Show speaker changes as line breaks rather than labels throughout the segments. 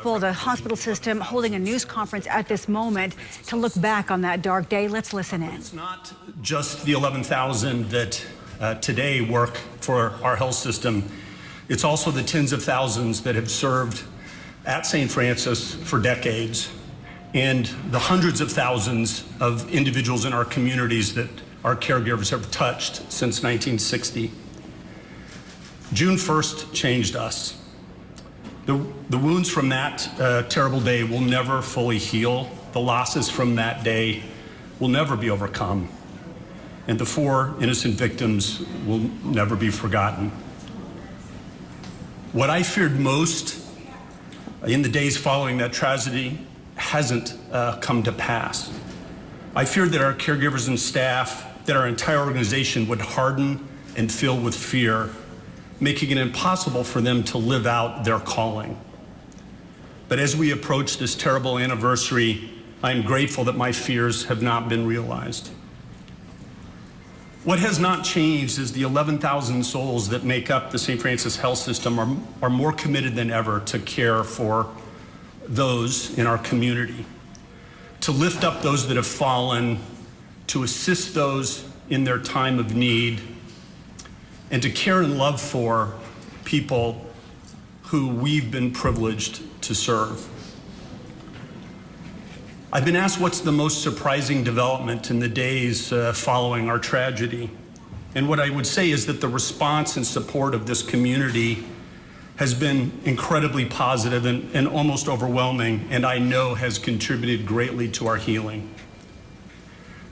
people, the hospital system, holding a news conference at this moment to look back on that dark day. Let's listen in.
It's not just the 11,000 that today work for our health system. It's also the tens of thousands that have served at St. Francis for decades, and the hundreds of thousands of individuals in our communities that our caregivers have touched since 1960. June 1st changed us. The wounds from that terrible day will never fully heal. The losses from that day will never be overcome. And the 4 innocent victims will never be forgotten. What I feared most in the days following that tragedy hasn't come to pass. I feared that our caregivers and staff, that our entire organization would harden and fill with fear, making it impossible for them to live out their calling. But as we approach this terrible anniversary, I am grateful that my fears have not been realized. What has not changed is the 11,000 souls that make up the St. Francis Health System are more committed than ever to care for those in our community, to lift up those that have fallen, to assist those in their time of need, and to care and love for people who we've been privileged to serve. I've been asked what's the most surprising development in the days following our tragedy. And what I would say is that the response and support of this community has been incredibly positive and almost overwhelming, and I know has contributed greatly to our healing.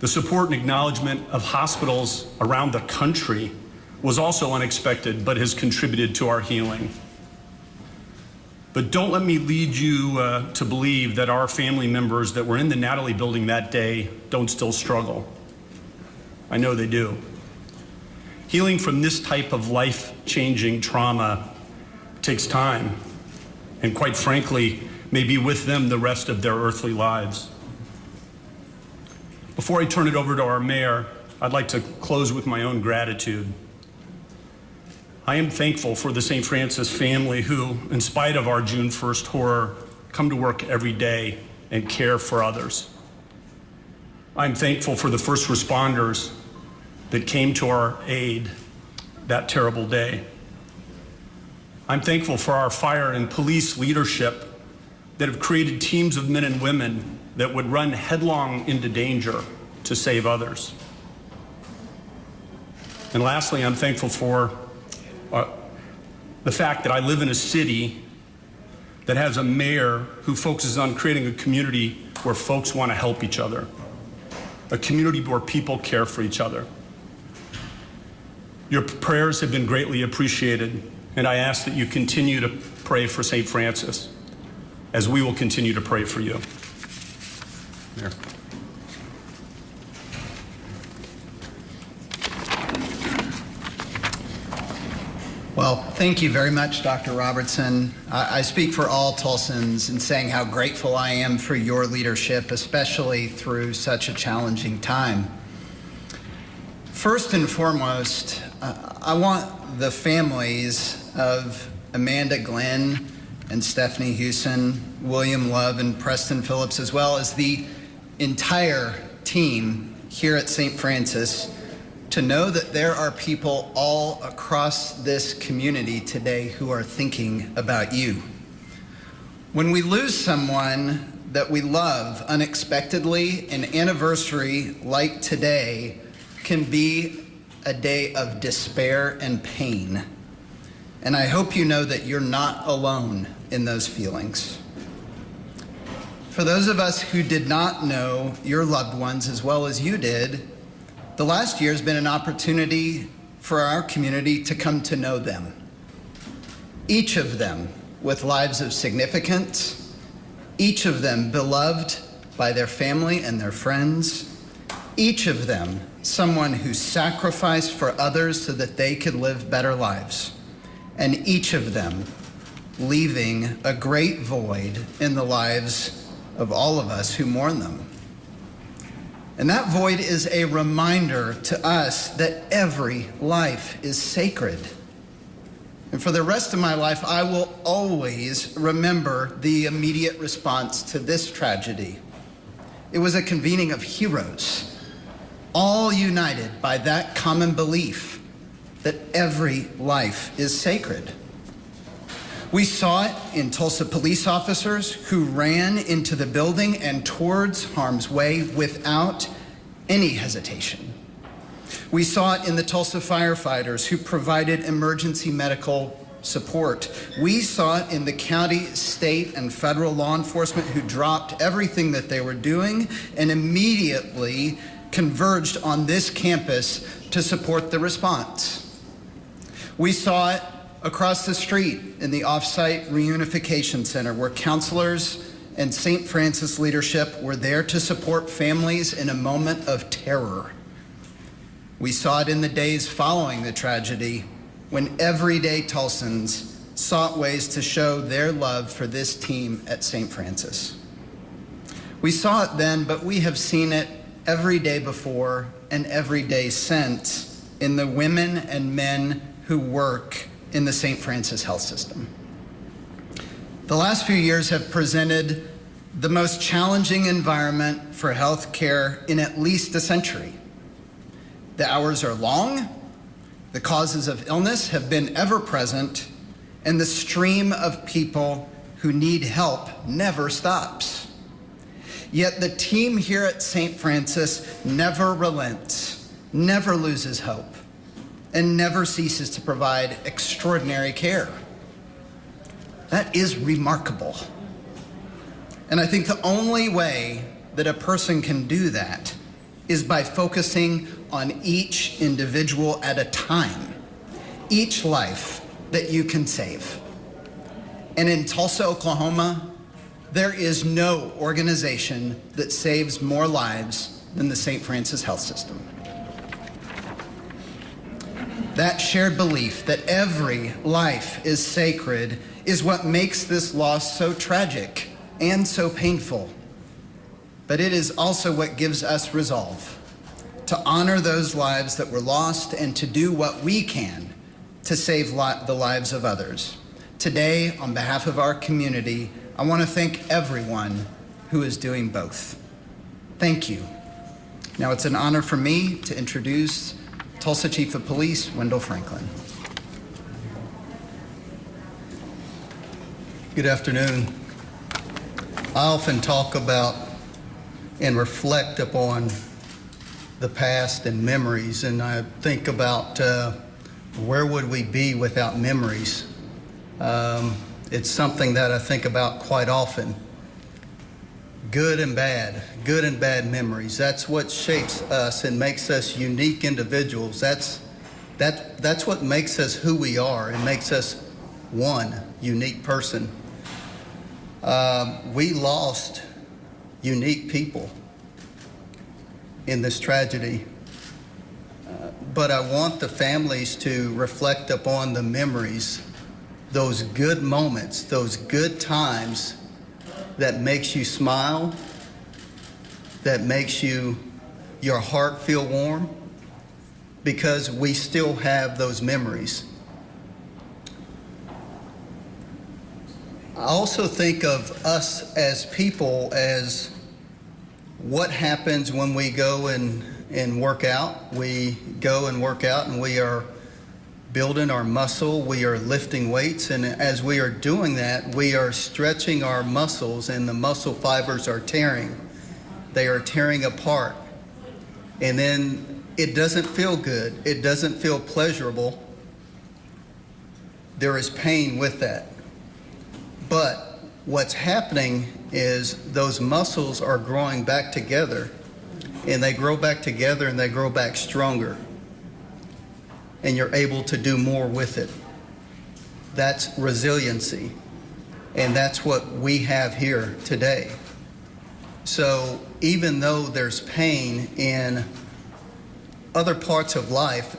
The support and acknowledgement of hospitals around the country was also unexpected, but has contributed to our healing. But don't let me lead you to believe that our family members that were in the Natalie building that day don't still struggle. I know they do. Healing from this type of life-changing trauma takes time, and quite frankly, may be with them the rest of their earthly lives. Before I turn it over to our mayor, I'd like to close with my own gratitude. I am thankful for the St. Francis family who, in spite of our June 1st horror, come to work every day and care for others. I'm thankful for the first responders that came to our aid that terrible day. I'm thankful for our fire and police leadership that have created teams of men and women that would run headlong into danger to save others. And lastly, I'm thankful for the fact that I live in a city that has a mayor who focuses on creating a community where folks want to help each other, a community where people care for each other. Your prayers have been greatly appreciated, and I ask that you continue to pray for St. Francis, as we will continue to pray for you. Mayor.
Well, thank you very much, Dr. Robertson. I speak for all Tulsans in saying how grateful I am for your leadership, especially through such a challenging time. First and foremost, I want the families of Amanda Glenn and Stephanie Hewson, William Love and Preston Phillips, as well as the entire team here at St. Francis, to know that there are people all across this community today who are thinking about you. When we lose someone that we love unexpectedly, an anniversary like today can be a day of despair and pain. And I hope you know that you're not alone in those feelings. For those of us who did not know your loved ones as well as you did, the last year has been an opportunity for our community to come to know them. Each of them with lives of significance, each of them beloved by their family and their friends, each of them someone who sacrificed for others so that they could live better lives, and each of them leaving a great void in the lives of all of us who mourn them. And that void is a reminder to us that every life is sacred. And for the rest of my life, I will always remember the immediate response to this tragedy. It was a convening of heroes, all united by that common belief that every life is sacred. We saw it in Tulsa police officers who ran into the building and towards harm's way without any hesitation. We saw it in the Tulsa firefighters who provided emergency medical support. We saw it in the county, state, and federal law enforcement who dropped everything that they were doing and immediately converged on this campus to support the response. We saw it across the street in the off-site reunification center where counselors and St. Francis leadership were there to support families in a moment of terror. We saw it in the days following the tragedy when everyday Tulsans sought ways to show their love for this team at St. Francis. We saw it then, but we have seen it every day before and every day since in the women and men who work in the St. Francis health system. The last few years have presented the most challenging environment for health care in at least a century. The hours are long, the causes of illness have been ever present, and the stream of people who need help never stops. Yet the team here at St. Francis never relents, never loses hope, and never ceases to provide extraordinary care. That is remarkable. And I think the only way that a person can do that is by focusing on each individual at a time, each life that you can save. And in Tulsa, Oklahoma, there is no organization that saves more lives than the St. Francis Health System. That shared belief that every life is sacred is what makes this loss so tragic and so painful. But it is also what gives us resolve to honor those lives that were lost and to do what we can to save the lives of others. Today, on behalf of our community, I want to thank everyone who is doing both. Thank you. Now it's an honor for me to introduce Tulsa Chief of Police, Wendell Franklin.
Good afternoon. I often talk about and reflect upon the past and memories, and I think about where would we be without memories. It's something that I think about quite often. Good and bad memories. That's what shapes us and makes us unique individuals. That's what makes us who we are. It makes us one unique person. We lost unique people in this tragedy. But I want the families to reflect upon the memories, those good moments, those good times that makes you smile, that makes your heart feel warm, because we still have those memories. I also think of us as people as what happens when we go and work out. We go and work out and we are building our muscle, we are lifting weights, and as we are doing that, we are stretching our muscles and the muscle fibers are tearing. They are tearing apart. And then it doesn't feel good. It doesn't feel pleasurable. There is pain with that. But what's happening is those muscles are growing back together, and they grow back together and they grow back stronger. And you're able to do more with it. That's resiliency. And that's what we have here today. So even though there's pain in other parts of life,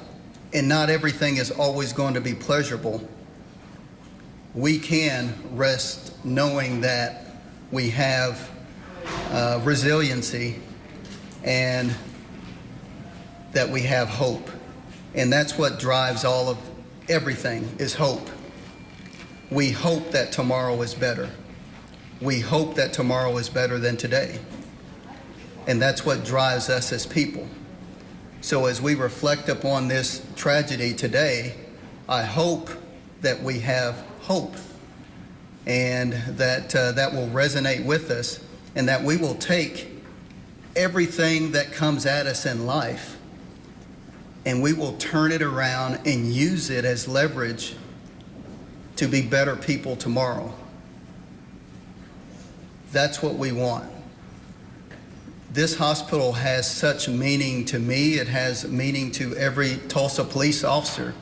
and not everything is always going to be pleasurable, we can rest knowing that we have resiliency and that we have hope. And that's what drives everything is hope. We hope that tomorrow is better. We hope that tomorrow is better than today. And that's what drives us as people. So as we reflect upon this tragedy today, I hope that we have hope, and that that will resonate with us, and that we will take everything that comes at us in life and we will turn it around and use it as leverage to be better people tomorrow. That's what we want. This hospital has such meaning to me. It has meaning to every Tulsa police officer,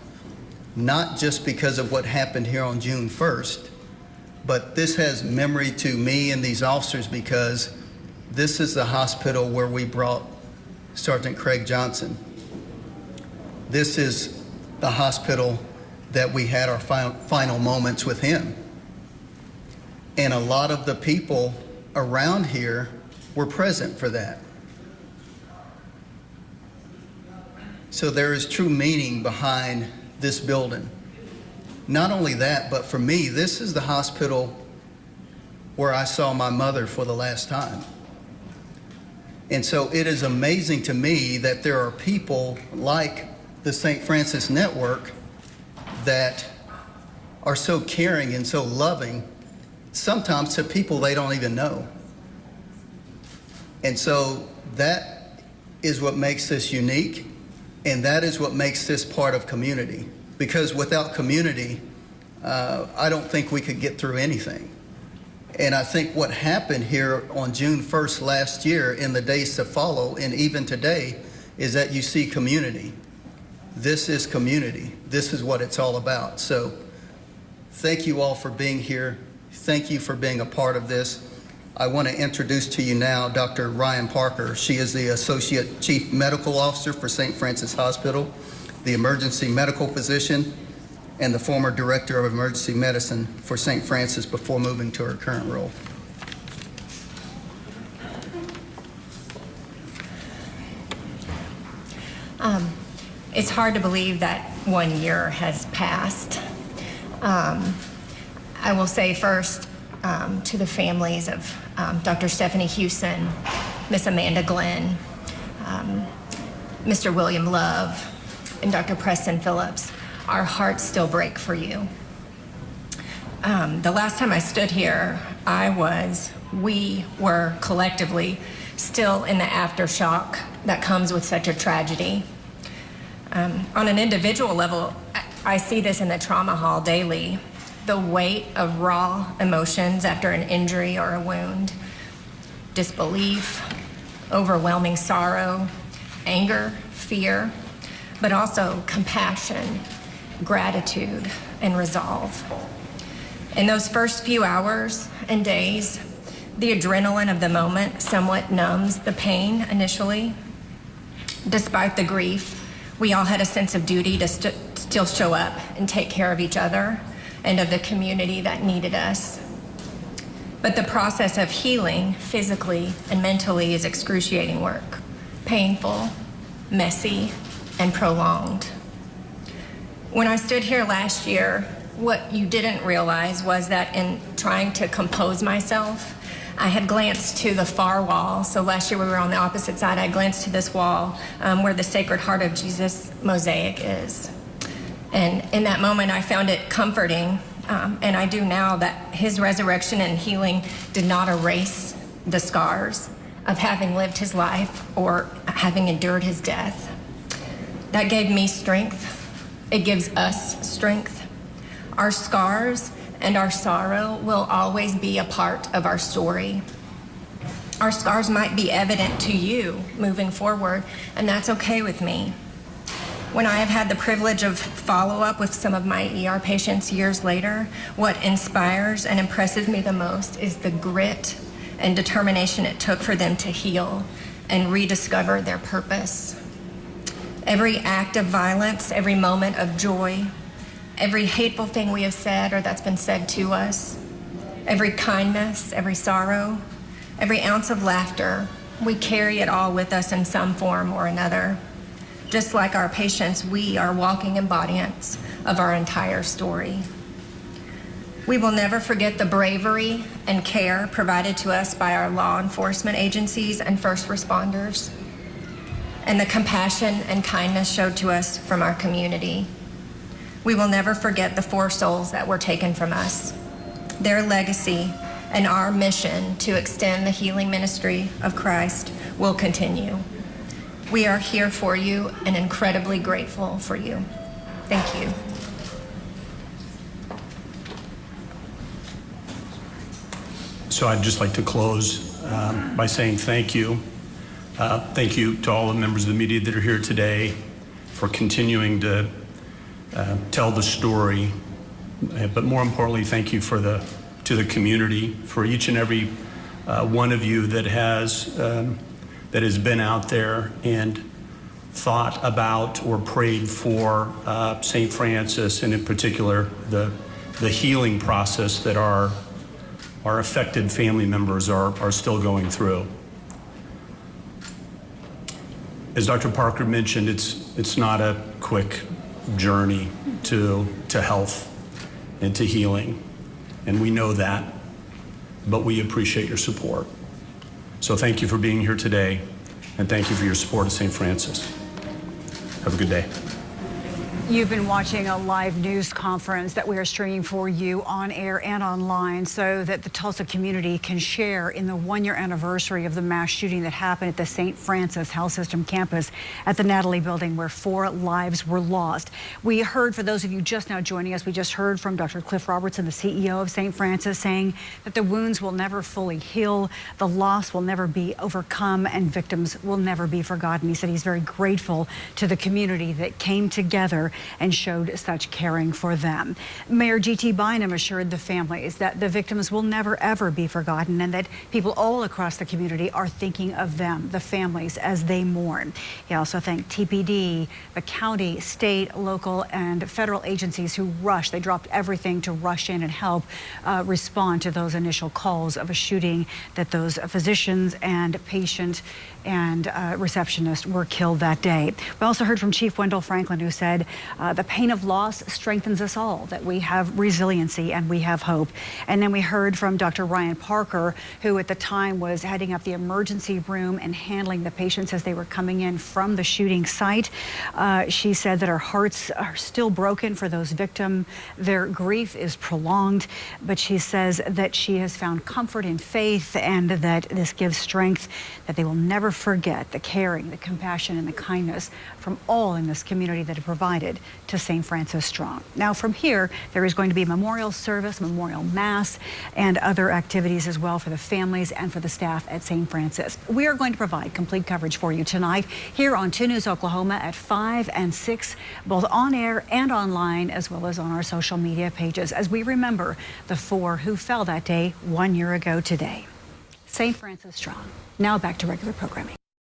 not just because of what happened here on June 1st, but this has memory to me and these officers because this is the hospital where we brought Sergeant Craig Johnson. This is the hospital that we had our final moments with him. And a lot of the people around here were present for that. So there is true meaning behind this building. Not only that, but for me, this is the hospital where I saw my mother for the last time. And so it is amazing to me that there are people like the St. Francis Network that are so caring and so loving, sometimes to people they don't even know. And so that is what makes this unique, and that is what makes this part of community. Because without community, I don't think we could get through anything. And I think what happened here on June 1st last year, in the days to follow, and even today, is that you see community. This is community. This is what it's all about. So thank you all for being here. Thank you for being a part of this. I want to introduce to you now Dr. Ryan Parker. She is the Associate Chief Medical Officer for St. Francis Hospital, the emergency medical physician, and the former Director of Emergency Medicine for St. Francis before moving to her current role.
It's hard to believe that 1 year has passed. I will say first to the families of Dr. Stephanie Hewson, Miss Amanda Glenn, Mr. William Love, and Dr. Preston Phillips, our hearts still break for you. The last time I stood here, we were collectively still in the aftershock that comes with such a tragedy. On an individual level, I see this in the trauma hall daily, the weight of raw emotions after an injury or a wound, disbelief, overwhelming sorrow, anger, fear, but also compassion, gratitude, and resolve. In those first few hours and days, the adrenaline of the moment somewhat numbs the pain initially. Despite the grief, we all had a sense of duty to still show up and take care of each other and of the community that needed us. But the process of healing physically and mentally is excruciating work, painful, messy, and prolonged. When I stood here last year, what you didn't realize was that in trying to compose myself, I had glanced to the far wall. So last year we were on the opposite side. I glanced to this wall where the Sacred Heart of Jesus mosaic is. And in that moment, I found it comforting, and I do now, that his resurrection and healing did not erase the scars of having lived his life or having endured his death. That gave me strength. It gives us strength. Our scars and our sorrow will always be a part of our story. Our scars might be evident to you moving forward, and that's okay with me. When I have had the privilege of follow-up with some of my ER patients years later, what inspires and impresses me the most is the grit and determination it took for them to heal and rediscover their purpose. Every act of violence, every moment of joy, every hateful thing we have said or that's been said to us, every kindness, every sorrow, every ounce of laughter, we carry it all with us in some form or another. Just like our patients, we are walking embodiments of our entire story. We will never forget the bravery and care provided to us by our law enforcement agencies and first responders, and the compassion and kindness showed to us from our community. We will never forget the 4 souls that were taken from us. Their legacy and our mission to extend the healing ministry of Christ will continue. We are here for you and incredibly grateful for you. Thank you.
So I'd just like to close by saying thank you. Thank you to all the members of the media that are here today for continuing to tell the story. But more importantly, thank you to the community, for each and every one of you that has been out there and thought about or prayed for St. Francis, and in particular the healing process that our affected family members are still going through. As Dr. Parker mentioned, it's not a quick journey to health and to healing, and we know that, but we appreciate your support. So thank you for being here today, and thank you for your support of St. Francis. Have a good day.
You've been watching a live news conference that we are streaming for you on air and online so that the Tulsa community can share in the 1-year anniversary of the mass shooting that happened at the St. Francis Health System campus at the Natalie Building, where 4 lives were lost. We heard, for those of you just now joining us, we just heard from Dr. Cliff Robertson, the CEO of St. Francis, saying that the wounds will never fully heal, the loss will never be overcome, and victims will never be forgotten. He said he's very grateful to the community that came together and showed such caring for them. Mayor G.T. Bynum assured the families that the victims will never, ever be forgotten, and that people all across the community are thinking of them, the families, as they mourn. He also thanked TPD, the county, state, local, and federal agencies who rushed. They dropped everything to rush in and help respond to those initial calls of a shooting, that those physicians and patient and receptionist were killed that day. We also heard from Chief Wendell Franklin, who said, the pain of loss strengthens us all, that we have resiliency and we have hope. And then we heard from Dr. Ryan Parker, who at the time was heading up the emergency room and handling the patients as they were coming in from the shooting site. She said that her hearts are still broken for those victims. Their grief is prolonged, but she says that she has found comfort in faith, and that this gives strength, that they will never forget the caring, the compassion, and the kindness from all in this community that have provided to St. Francis Strong. Now from here, there is going to be a memorial service, memorial mass, and other activities as well for the families and for the staff at St. Francis. We are going to provide complete coverage for you tonight here on 2 News Oklahoma at 5 and 6, both on air and online, as well as on our social media pages, as we remember the 4 who fell that day 1 year ago today. St. Francis Strong. Now back to regular programming.